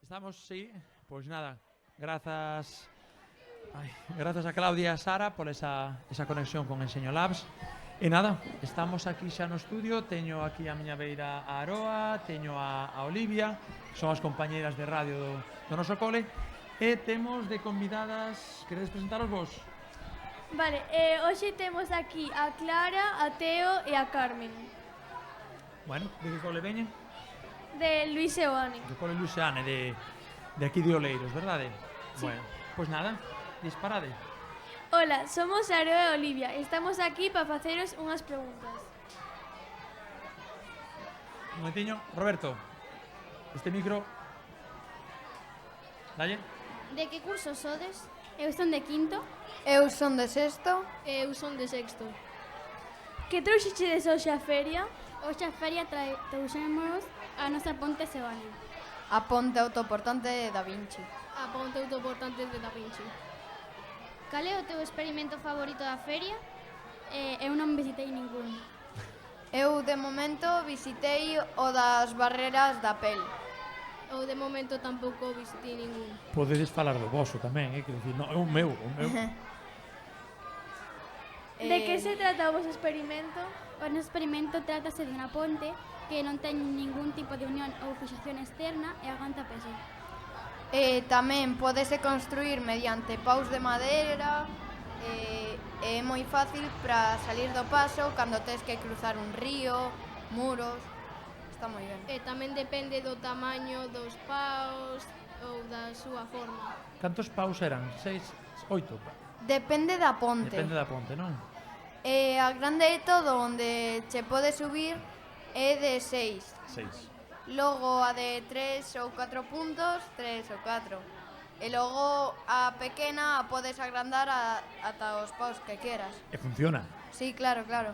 Estamos, sí, pois nada, grazas grazas a Claudia e a Sara por esa conexión con Enseño Labs. E nada, estamos aquí xa no estudio, teño aquí a miña beira a Aroa, teño a Olivia, que son as compañeiras de radio do noso cole, e temos de convidadas, queredes presentaros vos? Vale, hoxe temos aquí a Clara, a Teo e a Carmen, Bueno, de que cole veñen? de Luis e Oane. Do cole Luceane, de aquí de Oleiros, verdade? Sí. Bueno, pois nada, disparade. Hola, somos Aroa e Olivia. Estamos aquí para faceros unhas preguntas. Un momentiño, Roberto, este micro... Dalle. De que curso sodes? Eu son de quinto. Eu son de sexto. Eu son de sexto. Que trouxeches hoxe a feria? Hoxe a feria trouxemos a nosa ponte Seoane. A ponte autoportante de Da Vinci. A ponte autoportante de Da Vinci. Cal é o teu experimento favorito da feria? Eu non visitei ningún. Eu, de momento, visitei o das barreras da pel. Eu de momento tampouco visitei ningún. Podedes falar do voso tamén, quero dicir, non, é o meu, De que se trata o vosso experimento? O noso experimento trátase dunha ponte que non ten ningún tipo de unión ou fixación externa e aguanta peso. Tamén podese construir mediante paus de madeira. É moi fácil para salir do paso cando tes que cruzar un río, muros. Está moi ben. E tamén depende do tamaño dos paus ou da súa forma. Cantos paus eran? 6, 8? Depende da ponte. Depende da ponte, non? A grande é todo onde che pode subir é de 6. 6. Logo a de 3 ou 4 puntos, 3 ou 4. E logo a pequena a podes agrandar ata os paus que queras. E funciona. Sí, claro, claro.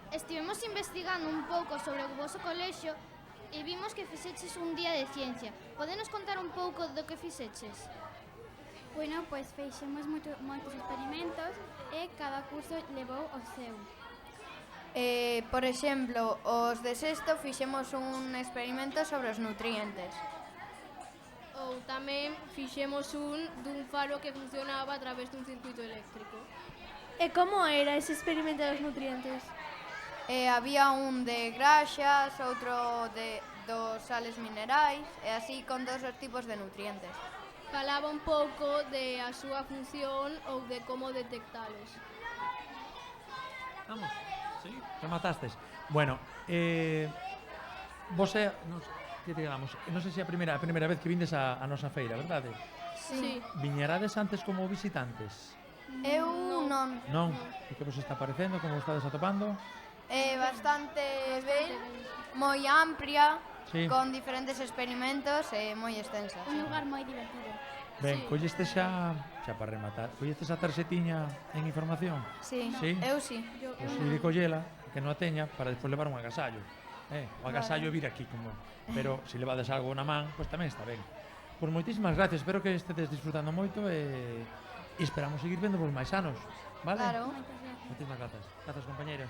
Estivemos investigando un pouco sobre o voso colexio e vimos que fixeches un día de ciencia. Podenos contar un pouco do que fixeches? Bueno, pois feixemos moitos experimentos e cada curso levou o seu. Por exemplo, os de sexto fixemos un experimento sobre os nutrientes. Ou tamén fixemos un dun faro que funcionaba a través dun circuito eléctrico. E como era ese experimento dos nutrientes? Había un de graxas, outro dos sales minerais, e así con todos os tipos de nutrientes. Falaba un pouco de a súa función ou de como detectalos. Vamos, sí, rematastes. Bueno, vos que te quedamos? Non sei se é a primeira vez que vindes a nosa feira, verdade? Sí. Viñerades antes como visitantes? Eu non. Non? E que vos está parecendo? Como vos estades atopando? Bastante ben, moi amplia, Sí. con diferentes experimentos e moi extensa. Un lugar moi divertido. Ben, Sí. colleste xa para rematar, colleste a tarxetiña en información? Sí, Sí? eu sí. Pois ir de collela, que non a teña, para despois levar un agasallo. O agasallo vir aquí, como... Pero se levades algo na man, pois tamén está ben. Pois moitísimas gracias, espero que estedes disfrutando moito e esperamos seguir vendo vos máis anos, vale? Claro. Moitas gracias. Moitísimas grazas. Grazas, compañeiras.